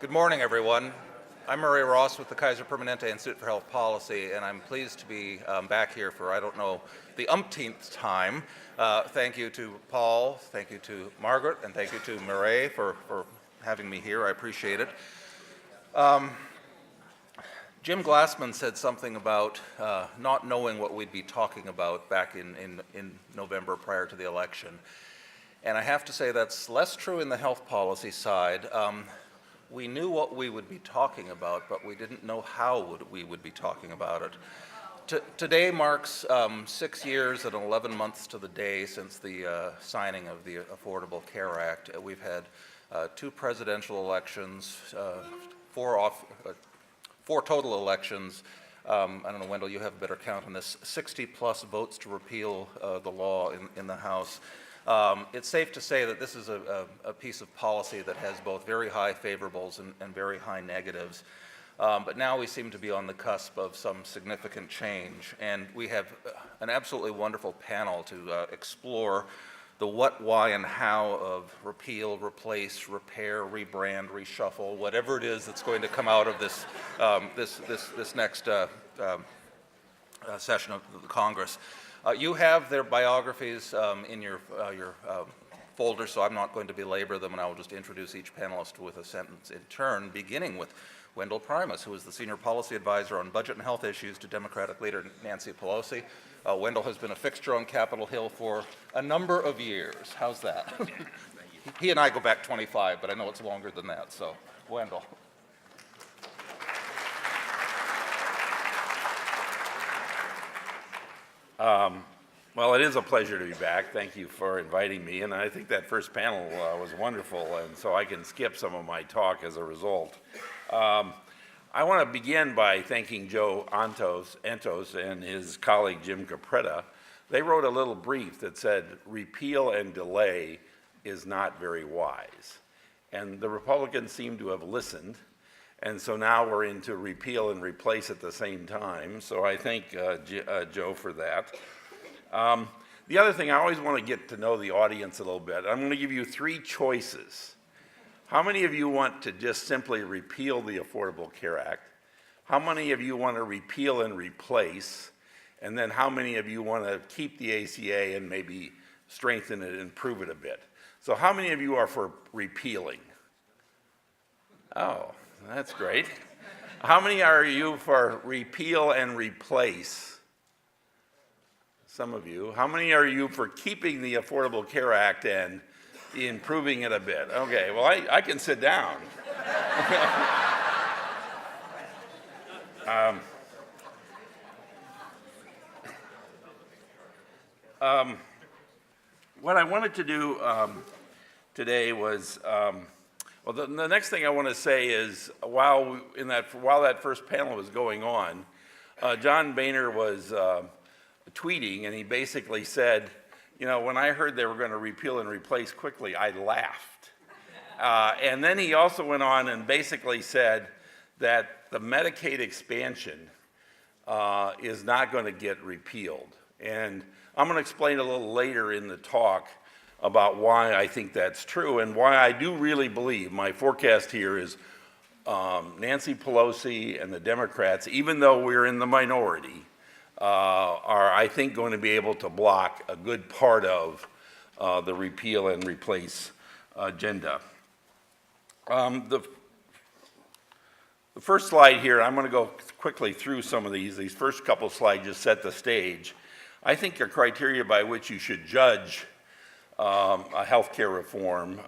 Good morning, everyone. I'm Murray Ross with the Kaiser Permanente Institute for Health Policy, and I'm pleased to be back here for, I don't know, the umpteenth time. Thank you to Paul, thank you to Margaret, and thank you to Murray for having me here. I appreciate it. Jim Glassman said something about not knowing what we'd be talking about back in November prior to the election. And I have to say that's less true in the health policy side. We knew what we would be talking about, but we didn't know how we would be talking about it. Today marks 6 years and 11 months to the day since the signing of the Affordable Care Act. We've had 2 presidential elections, 4 total elections. I don't know, Wendell, you have a better count on this, 60+ votes to repeal the law in the House. It's safe to say that this is a piece of policy that has both very high favorables and very high negatives. But now we seem to be on the cusp of some significant change. And we have an absolutely wonderful panel to explore the what, why, and how of repeal, replace, repair, rebrand, reshuffle, whatever it is that's going to come out of this, this next session of the Congress. You have their biographies in your folder, so I'm not going to belabor them, and I will just introduce each panelist with a sentence in turn, beginning with Wendell Primus, who is the Senior Policy Advisor on Budget and Health Issues to Democratic Leader Nancy Pelosi. Wendell has been a fixture on Capitol Hill for a number of years. How's that? He and I go back 25, but I know it's longer than that, so Wendell. Well, it is a pleasure to be back. Thank you for inviting me, and I think that first panel was wonderful, and so I can skip some of my talk as a result. I want to begin by thanking Joe Antos and his colleague Jim Capretta. They wrote a little brief that said, repeal and delay is not very wise. And the Republicans seem to have listened, and so now we're into repeal and replace at the same time. So I thank Joe for that. The other thing, I always want to get to know the audience a little bit. I'm going to give you 3 choices. How many of you want to just simply repeal the Affordable Care Act? How many of you want to repeal and replace? And then how many of you want to keep the ACA and maybe strengthen it and improve it a bit? So how many of you are for repealing? Oh, that's great. How many are you for repeal and replace? Some of you. How many are you for keeping the Affordable Care Act and improving it a bit? Okay, well, I can sit down. What I wanted to do today was, well, the next thing I want to say is, while that first panel was going on, John Boehner was tweeting, and he basically said, you know, when I heard they were going to repeal and replace quickly, I laughed. And then he also went on and basically said that the Medicaid expansion is not going to get repealed. And I'm going to explain a little later in the talk about why I think that's true and why I do really believe, my forecast here is Nancy Pelosi and the Democrats, even though we're in the minority, are, I think, going to be able to block a good part of the repeal and replace agenda. The first slide here, I'm going to go quickly through some of these. These first couple slides just set the stage. I think the criteria by which you should judge a health care reform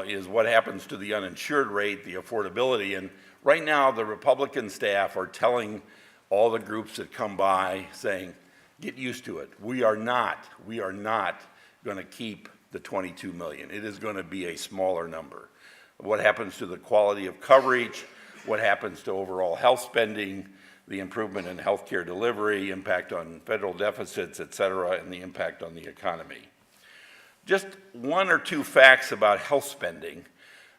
is what happens to the uninsured rate, the affordability, and right now the Republican staff are telling all the groups that come by saying, get used to it. We are not going to keep the 22 million. It is going to be a smaller number. What happens to the quality of coverage, what happens to overall health spending, the improvement in healthcare delivery, impact on federal deficits, et cetera, and the impact on the economy. Just 1 or 2 facts about health spending.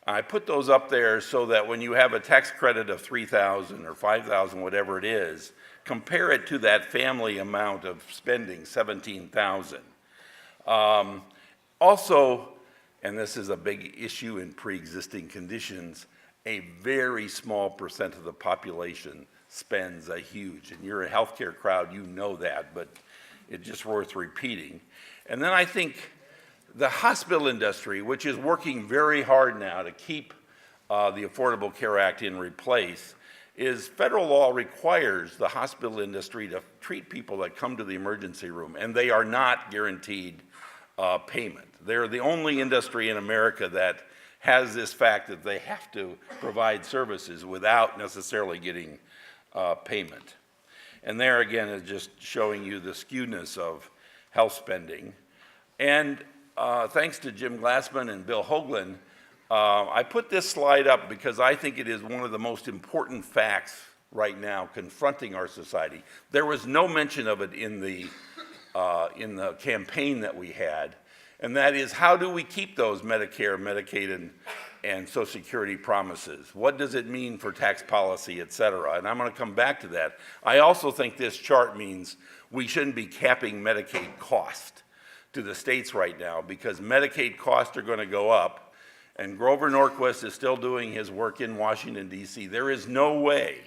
I put those up there so that when you have a tax credit of $3,000 or $5,000, whatever it is, compare it to that family amount of spending, $17,000. Also, and this is a big issue in pre-existing conditions, a very small percent of the population spends a huge, and you're a healthcare crowd, you know that, but it's just worth repeating. And then I think the hospital industry, which is working very hard now to keep the Affordable Care Act in place, is federal law requires the hospital industry to treat people that come to the emergency room, and they are not guaranteed payment. They're the only industry in America that has this fact that they have to provide services without necessarily getting payment. And there again is just showing you the skewness of health spending. And thanks to Jim Glassman and Bill Hoagland, I put this slide up because I think it is one of the most important facts right now confronting our society. There was no mention of it in the campaign that we had, and that is, how do we keep those Medicare, Medicaid, and Social Security promises? What does it mean for tax policy, et cetera? And I'm going to come back to that. I also think this chart means we shouldn't be capping Medicaid cost to the states right now, because Medicaid costs are going to go up, and Grover Norquist is still doing his work in Washington, D.C. There is no way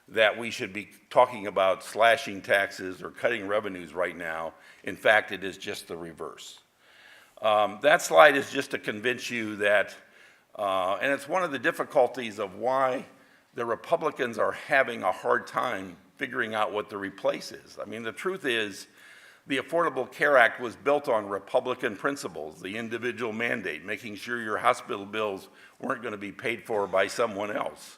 that we should be talking about slashing taxes or cutting revenues right now. In fact, it is just the reverse. That slide is just to convince you that, and it's one of the difficulties of why the Republicans are having a hard time figuring out what the replace is. I mean, the truth is, the Affordable Care Act was built on Republican principles, the individual mandate, making sure your hospital bills weren't going to be paid for by someone else.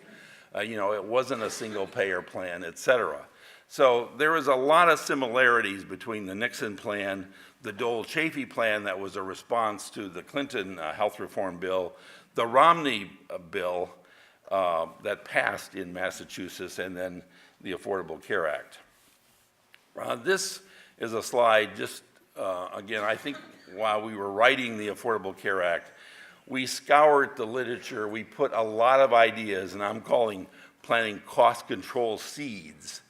It wasn't a single payer plan, et cetera. So there is a lot of similarities between the Nixon plan, the Dole-Chafee plan that was a response to the Clinton health reform bill, the Romney bill that passed in Massachusetts, and then the Affordable Care Act. This is a slide just, again, I think while we were writing the Affordable Care Act, we scoured the literature, we put a lot of ideas, and I'm planting cost control seeds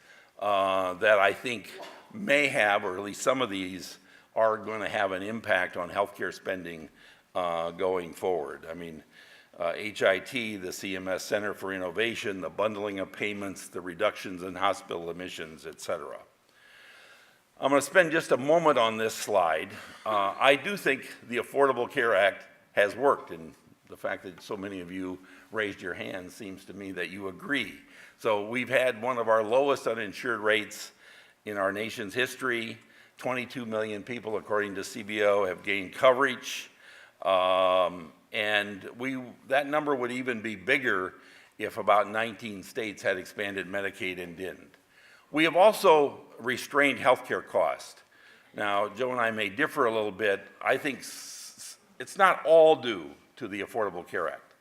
that I think may have, or at least some of these are going to have an impact on healthcare spending going forward. I mean, HIT, the CMS Center for Innovation, the bundling of payments, the reductions in hospital admissions, et cetera. I'm going to spend just a moment on this slide. I do think the Affordable Care Act has worked, and the fact that so many of you raised your hands seems to me that you agree. So we've had one of our lowest uninsured rates in our nation's history. 22 million people, according to CBO, have gained coverage. And that number would even be bigger if about 19 states had expanded Medicaid and didn't. We have also restrained healthcare cost. Now, Joe and I may differ a little bit. I think it's not all due to the Affordable Care Act.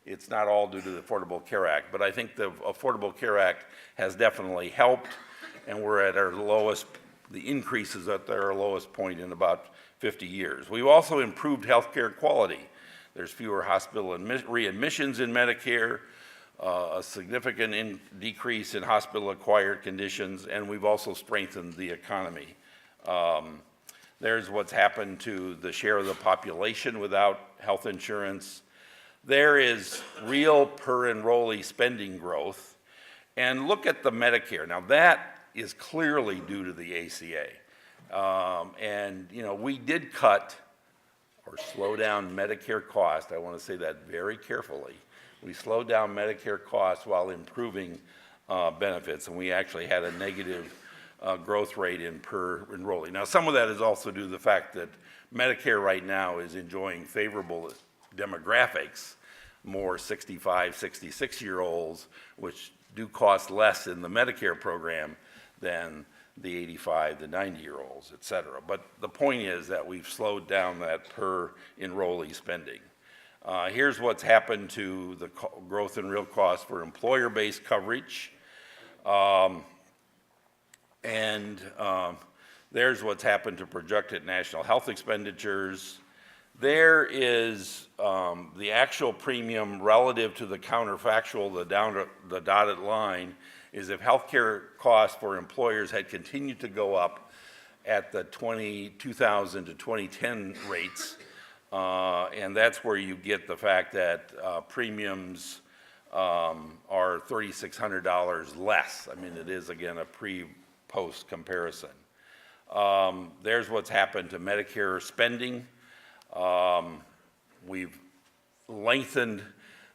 It's not all due to the Affordable Care Act, but I think the Affordable Care Act has definitely helped, and we're at our lowest, the increases at their lowest point in about 50 years. We've also improved healthcare quality. There's fewer hospital readmissions in Medicare, a significant decrease in hospital-acquired conditions, and we've also strengthened the economy. There's what's happened to the share of the population without health insurance. There is real per enrollee spending growth. And look at the Medicare. Now that is clearly due to the ACA. We did cut or slow down Medicare cost. I want to say that very carefully. We slowed down Medicare costs while improving benefits, and we actually had a negative growth rate in per enrollee. Now, some of that is also due to the fact that Medicare right now is enjoying favorable demographics, more 65, 66-year-olds, which do cost less in the Medicare program than the 85 to 90-year-olds, et cetera. But the point is that we've slowed down that per enrollee spending. Here's what's happened to the growth in real costs for employer-based coverage. There's what's happened to projected national health expenditures. There is the actual premium relative to the counterfactual, the dotted line, is if healthcare costs for employers had continued to go up at the 2000 to 2010 rates, and that's where you get the fact that premiums are $3,600 less. I mean, it is, again, a pre-post comparison. There's what's happened to Medicare spending. We've lengthened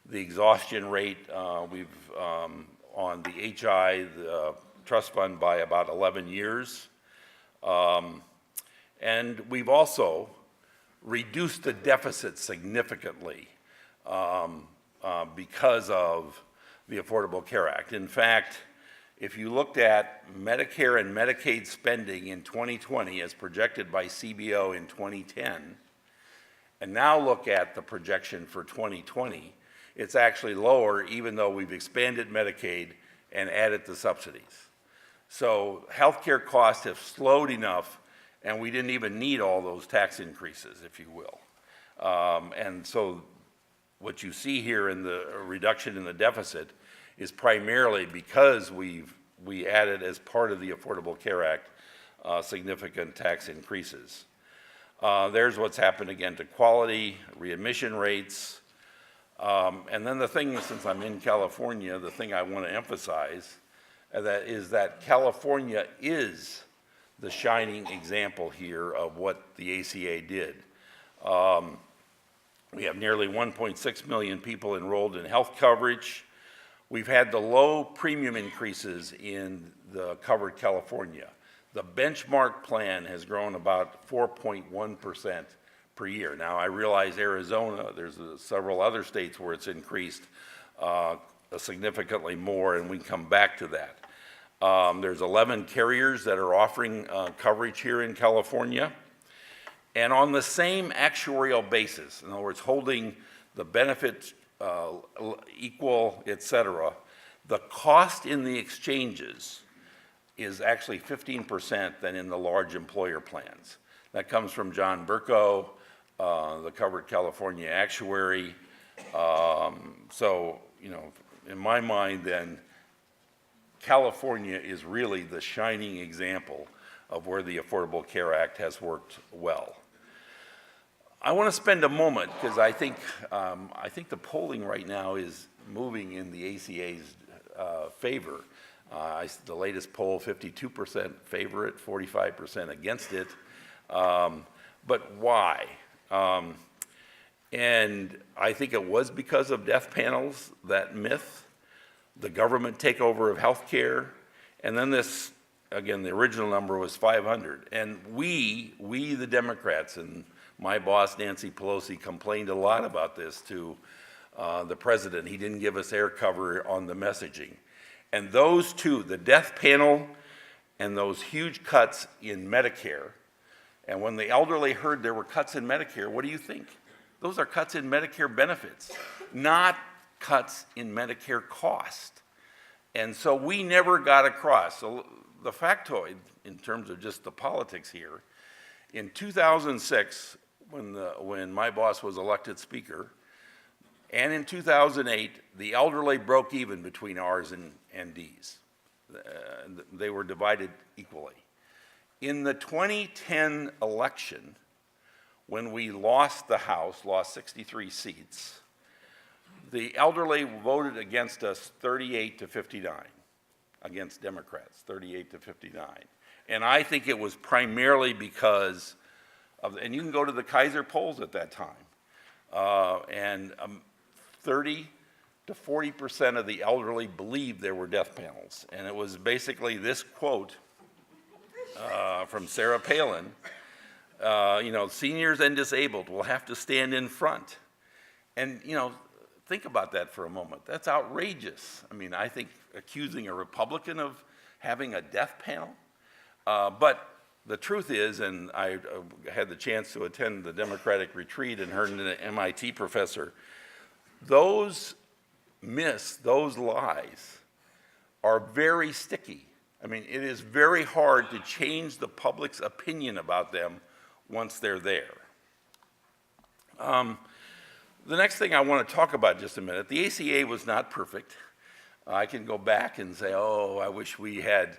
the exhaustion rate. We've on the HI, the trust fund, by about 11 years. And we've also reduced the deficit significantly because of the Affordable Care Act. In fact, if you looked at Medicare and Medicaid spending in 2020 as projected by CBO in 2010, and now look at the projection for 2020, it's actually lower even though we've expanded Medicaid and added the subsidies. So healthcare costs have slowed enough, and we didn't even need all those tax increases, if you will. And so what you see here in the reduction in the deficit is primarily because we added, as part of the Affordable Care Act, significant tax increases. There's what's happened again to quality, readmission rates. And then the thing, since I'm in California, the thing I want to emphasize is that California is the shining example here of what the ACA did. We have nearly 1.6 million people enrolled in health coverage. We've had the low premium increases in the covered California. The benchmark plan has grown about 4.1% per year. Now, I realize Arizona, there's several other states where it's increased significantly more, and we can come back to that. There's 11 carriers that are offering coverage here in California. And on the same actuarial basis, in other words, holding the benefits equal, et cetera, the cost in the exchanges is actually 15% than in the large employer plans. That comes from John Burko, the Covered California actuary. So, you know, in my mind then, California is really the shining example of where the Affordable Care Act has worked well. I want to spend a moment, because I think the polling right now is moving in the ACA's favor. The latest poll, 52% favor it, 45% against it. But why? And I think it was because of death panels, that myth, the government takeover of health care, and then this, again, the original number was 500. And we the Democrats, and my boss, Nancy Pelosi, complained a lot about this to the president. He didn't give us air cover on the messaging. And those two, the death panel and those huge cuts in Medicare, and when the elderly heard there were cuts in Medicare, what do you think? Those are cuts in Medicare benefits, not cuts in Medicare cost. And so we never got across. So the factoid, in terms of just the politics here, in 2006, when my boss was elected speaker, and in 2008, the elderly broke even between R's and D's. They were divided equally. In the 2010 election, when we lost the House, lost 63 seats, the elderly voted against us 38 to 59, against Democrats, 38 to 59. And I think it was primarily because of, and you can go to the Kaiser polls at that time, and 30 to 40% of the elderly believed there were death panels. And it was basically this quote from Sarah Palin, you know, seniors and disabled will have to stand in front. And, you know, think about that for a moment. That's outrageous. I mean, I think accusing a Republican of having a death panel. But the truth is, and I had the chance to attend the Democratic retreat and heard an MIT professor, those myths, those lies are very sticky. I mean, it is very hard to change the public's opinion about them once they're there. The next thing I want to talk about just a minute, the ACA was not perfect. I can go back and say, oh, I wish we had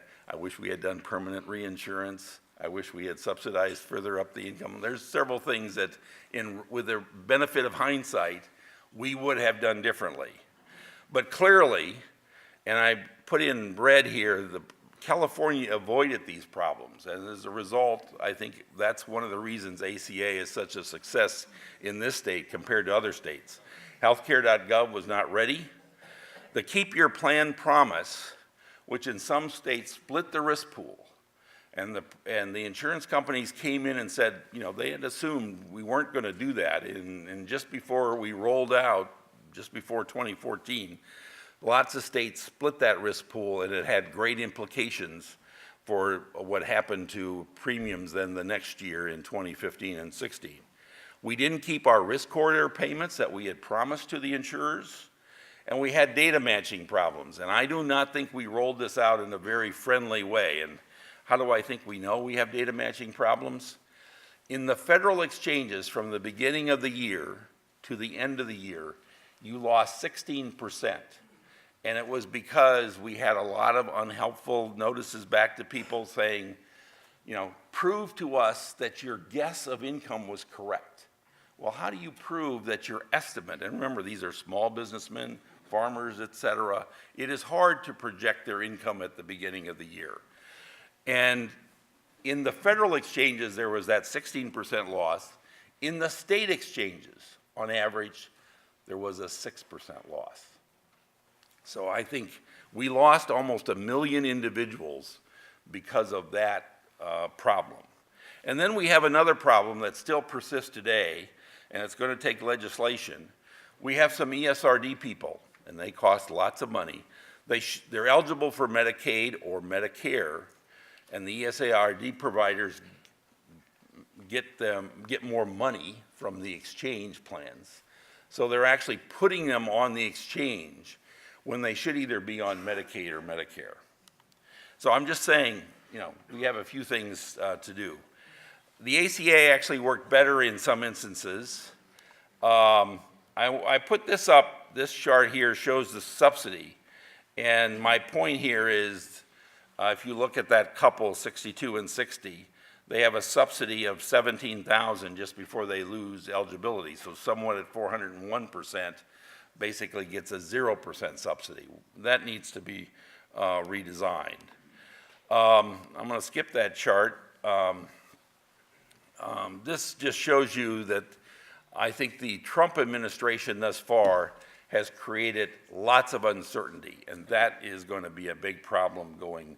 done permanent reinsurance. I wish we had subsidized further up the income. There's several things that, with the benefit of hindsight, we would have done differently. But clearly, and I put in red here, California avoided these problems. And as a result, I think that's one of the reasons ACA is such a success in this state compared to other states. Healthcare.gov was not ready. The Keep Your Plan promise, which in some states split the risk pool, and the insurance companies came in and said, you know, they had assumed we weren't going to do that. And just before we rolled out, just before 2014, lots of states split that risk pool, and it had great implications for what happened to premiums then the next year in 2015 and 16. We didn't keep our risk corridor payments that we had promised to the insurers, and we had data matching problems. And I do not think we rolled this out in a very friendly way. And how do I think we know we have data matching problems? In the federal exchanges from the beginning of the year to the end of the year, you lost 16%. And it was because we had a lot of unhelpful notices back to people saying, you know, prove to us that your guess of income was correct. Well, how do you prove that your estimate, and remember, these are small businessmen, farmers, et cetera, it is hard to project their income at the beginning of the year. And in the federal exchanges, there was that 16% loss. In the state exchanges, on average, there was a 6% loss. So I think we lost almost 1 million individuals because of that problem. And then we have another problem that still persists today, and it's going to take legislation. We have some ESRD people, and they cost lots of money. They're eligible for Medicaid or Medicare, and the ESRD providers get more money from the exchange plans. So they're actually putting them on the exchange when they should either be on Medicaid or Medicare. So I'm just saying, you know, we have a few things to do. The ACA actually worked better in some instances. I put this up, this chart here shows the subsidy. And my point here is, if you look at that couple, 62 and 60, they have a subsidy of $17,000 just before they lose eligibility. So someone at 401% basically gets a 0% subsidy. That needs to be redesigned. I'm going to skip that chart. This just shows you that I think the Trump administration thus far has created lots of uncertainty, and that is going to be a big problem going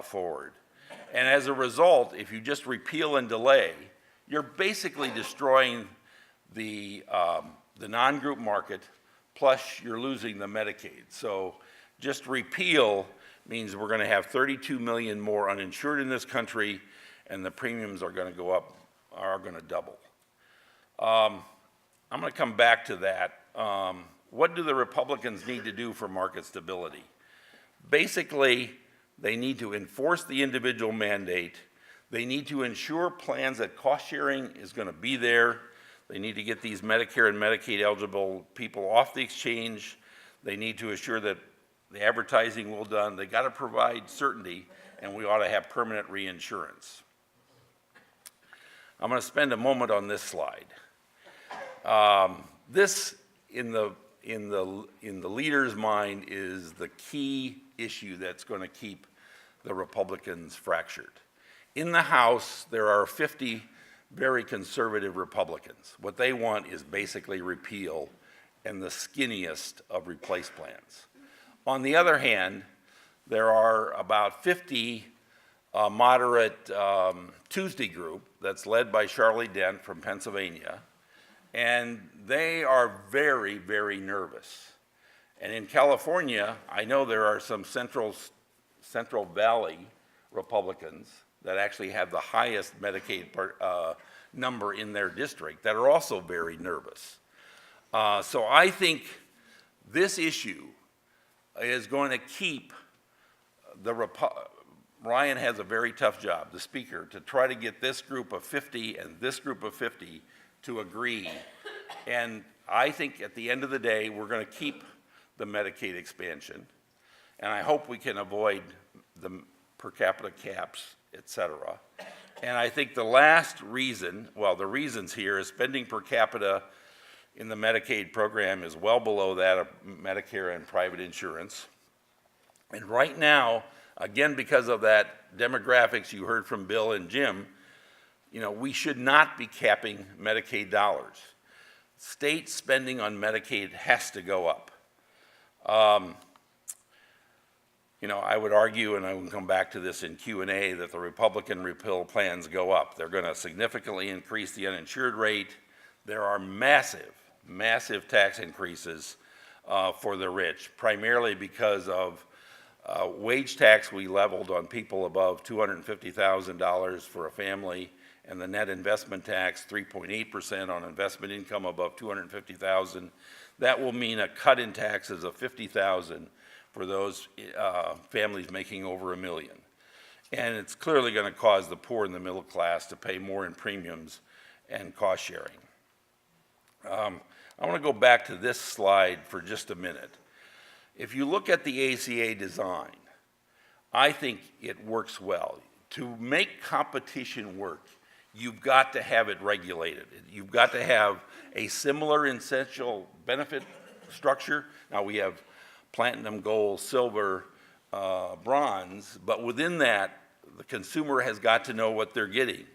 forward. And as a result, if you just repeal and delay, you're basically destroying the non-group market, plus you're losing the Medicaid. So just repeal means we're going to have 32 million more uninsured in this country, and the premiums are going to go up, are going to double. I'm going to come back to that. What do the Republicans need to do for market stability? Basically, they need to enforce the individual mandate. They need to ensure plans that cost sharing is going to be there. They need to get these Medicare and Medicaid eligible people off the exchange. They need to assure that the advertising will be done. They got to provide certainty, and we ought to have permanent reinsurance. I'm going to spend a moment on this slide. This, in the leader's mind, is the key issue that's going to keep the Republicans fractured. In the House, there are 50 very conservative Republicans. What they want is basically repeal and the skinniest of replace plans. On the other hand, there are about 50 moderate Tuesday group that's led by Charlie Dent from Pennsylvania, and they are very, very nervous. And in California, I know there are some Central Valley Republicans that actually have the highest Medicaid number in their district that are also very nervous. So I think this issue is going to keep Ryan has a very tough job, the speaker, to try to get this group of 50 and this group of 50 to agree. And I think at the end of the day, we're going to keep the Medicaid expansion. And I hope we can avoid the per capita caps, et cetera. And I think the last reason, well, the reasons here is spending per capita in the Medicaid program is well below that of Medicare and private insurance. And right now, again, because of that demographics you heard from Bill and Jim, we should not be capping Medicaid dollars. State spending on Medicaid has to go up. I would argue, and I will come back to this in Q&A, that the Republican repeal plans go up. They're going to significantly increase the uninsured rate. There are massive, massive tax increases for the rich, primarily because of wage tax we leveled on people above $250,000 for a family, and the net investment tax, 3.8% on investment income above $250,000. That will mean a cut in taxes of $50,000 for those families making over $1 million. And it's clearly going to cause the poor and the middle class to pay more in premiums and cost sharing. I want to go back to this slide for just a minute. If you look at the ACA design, I think it works well. To make competition work, you've got to have it regulated. You've got to have a similar essential benefit structure. Now we have platinum, gold, silver, bronze, but within that, the consumer has got to know what they're getting.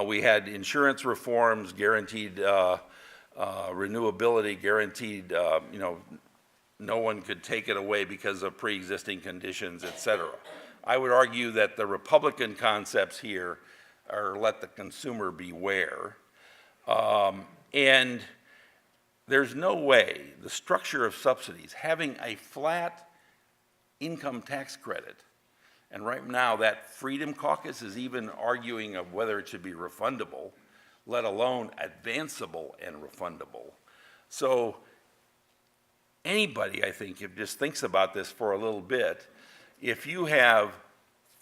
We had insurance reforms, guaranteed renewability, guaranteed, no one could take it away because of pre-existing conditions, et cetera. I would argue that the Republican concepts here are let the consumer beware. And there's no way the structure of subsidies, having a flat income tax credit, and right now that Freedom Caucus is even arguing of whether it should be refundable, let alone advanceable and refundable. So anybody, I think, if just thinks about this for a little bit, if you have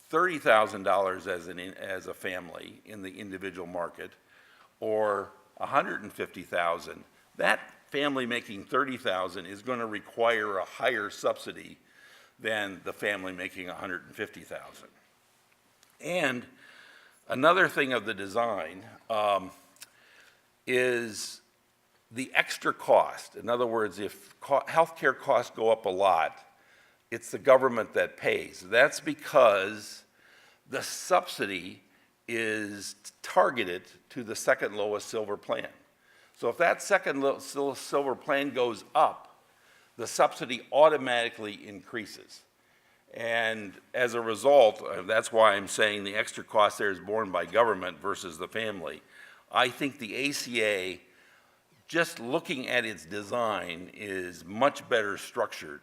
$30,000 as a family in the individual market, or $150,000, that family making $30,000 is going to require a higher subsidy than the family making $150,000. And another thing of the design is the extra cost. In other words, if healthcare costs go up a lot, it's the government that pays. That's because the subsidy is targeted to the second lowest silver plan. So if that second silver plan goes up, the subsidy automatically increases. And as a result, that's why I'm saying the extra cost there is borne by government versus the family. I think the ACA, just looking at its design, is much better structured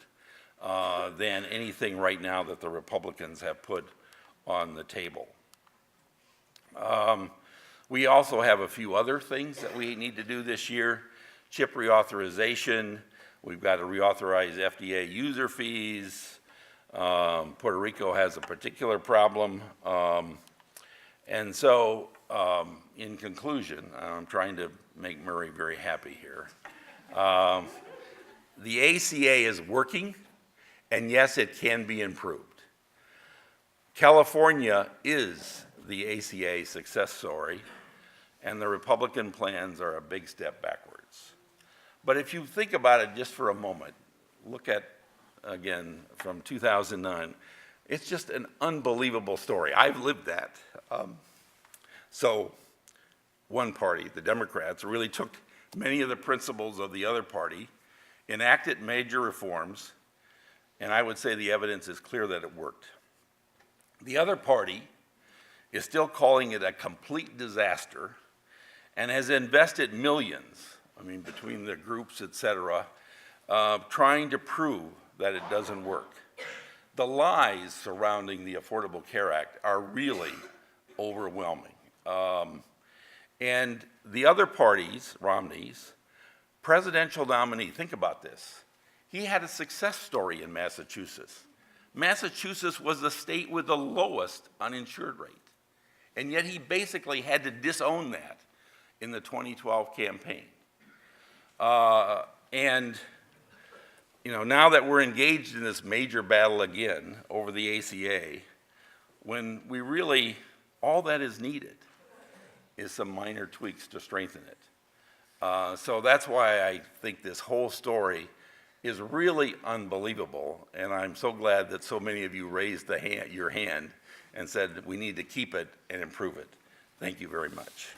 than anything right now that the Republicans have put on the table. We also have a few other things that we need to do this year. CHIP reauthorization, we've got to reauthorize FDA user fees. Puerto Rico has a particular problem. And so, in conclusion, I'm trying to make Murray very happy here. The ACA is working, and yes, it can be improved. California is the ACA success story, and the Republican plans are a big step backwards. But if you think about it just for a moment, look at, again, from 2009, it's just an unbelievable story. I've lived that. So one party, the Democrats, really took many of the principles of the other party, enacted major reforms, and I would say the evidence is clear that it worked. The other party is still calling it a complete disaster and has invested millions, between the groups, et cetera, trying to prove that it doesn't work. The lies surrounding the Affordable Care Act are really overwhelming. And the other parties, Romney's, presidential nominee, think about this. He had a success story in Massachusetts. Massachusetts was the state with the lowest uninsured rate. And yet he basically had to disown that in the 2012 campaign. Now that we're engaged in this major battle again over the ACA, when we really, all that is needed is some minor tweaks to strengthen it. So that's why I think this whole story is really unbelievable, and I'm so glad that so many of you raised your hand and said we need to keep it and improve it. Thank you very much.